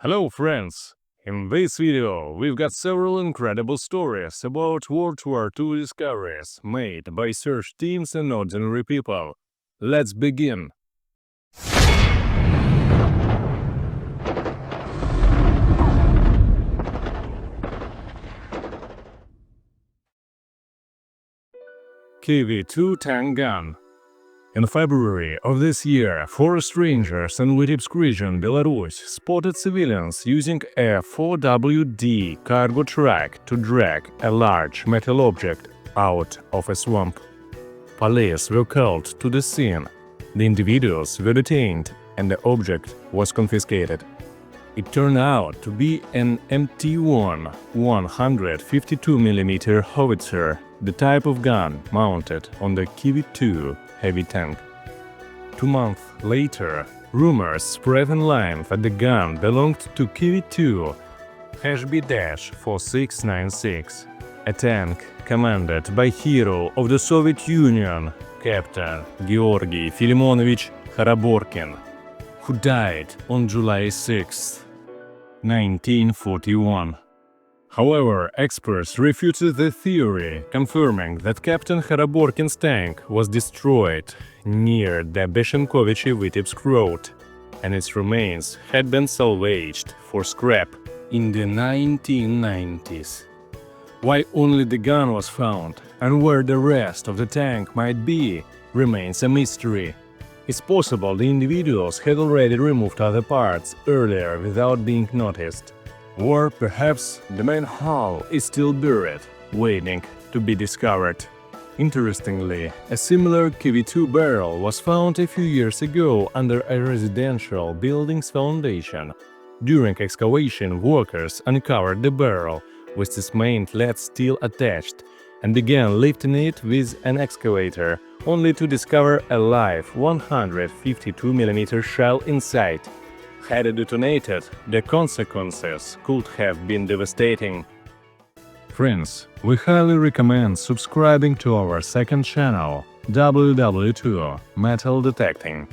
Hello friends! In this video we've got several incredible stories about World War II discoveries made by search teams and ordinary people. Let's begin! KV-2 tank gun. In February of this year, forest rangers in Vitebsk region, Belarus, spotted civilians using a 4WD cargo truck to drag a large metal object out of a swamp. Police were called to the scene. The individuals were detained and the object was confiscated. It turned out to be an MT-1 152mm howitzer, the type of gun mounted on the KV-2 heavy tank. 2 months later, rumors spread online that the gun belonged to KV-2 HB-4696, a tank commanded by hero of the Soviet Union, Captain Georgy Filimonovich Kharaborkin, who died on July 6, 1941. However, experts refuted the theory, confirming that Captain Kharaborkin's tank was destroyed near the Beshenkovich-Vitebsk road, and its remains had been salvaged for scrap in the 1990s. Why only the gun was found and where the rest of the tank might be remains a mystery. It's possible the individuals had already removed other parts earlier without being noticed. Or perhaps the main hull is still buried, waiting to be discovered. Interestingly, a similar KV-2 barrel was found a few years ago under a residential building's foundation. During excavation, workers uncovered the barrel with its main flat steel attached and began lifting it with an excavator, only to discover a live 152mm shell inside. Had it detonated, the consequences could have been devastating. Friends, we highly recommend subscribing to our second channel, WW2 Metal Detecting.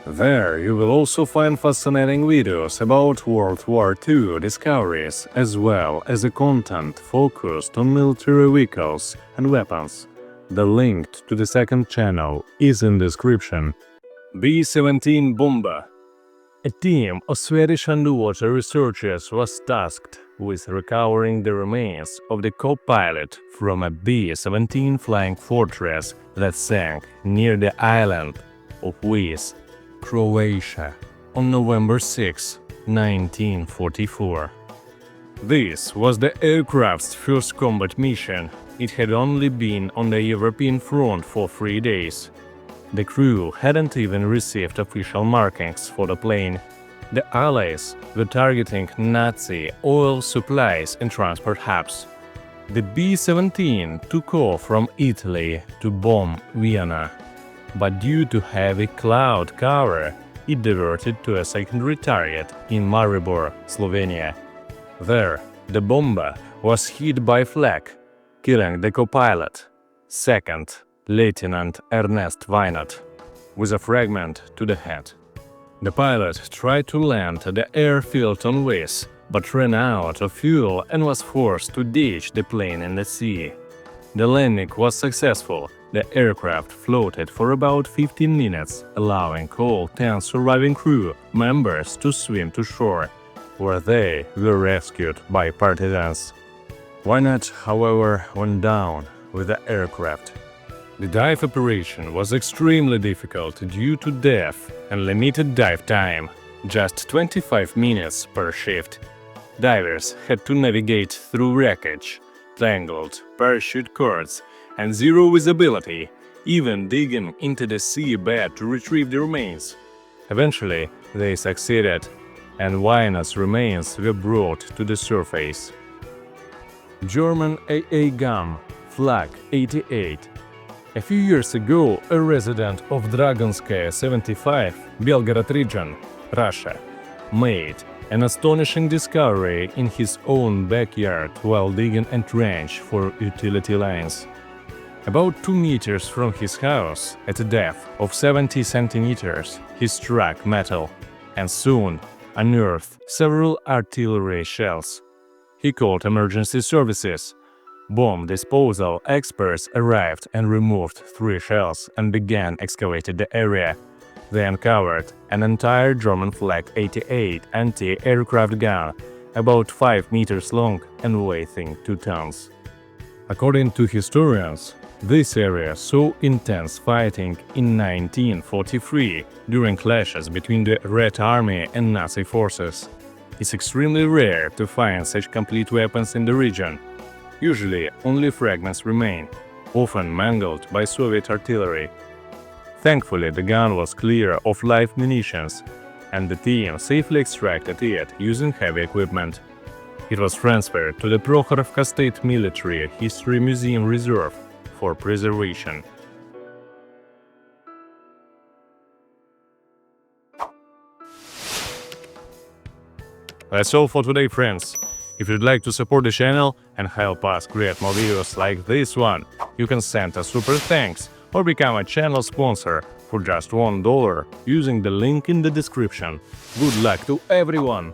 There you will also find fascinating videos about World War II discoveries, as well as the content focused on military vehicles and weapons. The link to the second channel is in the description. B-17 bomber. A team of Swedish underwater researchers was tasked with recovering the remains of the co-pilot from a B-17 flying fortress that sank near the island of Vis, Croatia, on November 6, 1944. This was the aircraft's first combat mission. It had only been on the European front for 3 days. The crew hadn't even received official markings for the plane. The Allies were targeting Nazi oil supplies and transport hubs. The B-17 took off from Italy to bomb Vienna, but due to heavy cloud cover, it diverted to a secondary target in Maribor, Slovenia. There, the bomber was hit by flak, killing the co-pilot, second Lieutenant Ernest Weinert, with a fragment to the head. The pilot tried to land at the airfield on Vis, but ran out of fuel and was forced to ditch the plane in the sea. The landing was successful. The aircraft floated for about 15 minutes, allowing all 10 surviving crew members to swim to shore, where they were rescued by partisans. Weinert, however, went down with the aircraft. The dive operation was extremely difficult due to depth and limited dive time, just 25 minutes per shift. Divers had to navigate through wreckage, tangled parachute cords, and zero visibility, even digging into the seabed to retrieve the remains. Eventually, they succeeded, and Weinert's remains were brought to the surface. German AA gun, Flak 88. A few years ago, a resident of Dragonskaya 75, Belgorod region, Russia, made an astonishing discovery in his own backyard while digging a trench for utility lines. About 2 meters from his house, at a depth of 70 centimeters, he struck metal, and soon unearthed several artillery shells. He called emergency services. Bomb disposal experts arrived and removed 3 shells and began excavating the area. They uncovered an entire German Flag 88 anti-aircraft gun, about 5 meters long and weighing 2 tons. According to historians, this area saw intense fighting in 1943 during clashes between the Red Army and Nazi forces. It's extremely rare to find such complete weapons in the region. Usually, only fragments remain, often mangled by Soviet artillery. Thankfully, the gun was clear of live munitions, and the team safely extracted it using heavy equipment. It was transferred to the Prokhorovka State Military History Museum Reserve for preservation. That's all for today, friends. If you'd like to support the channel and help us create more videos like this one, you can send a super thanks or become a channel sponsor for just $1 using the link in the description. Good luck to everyone!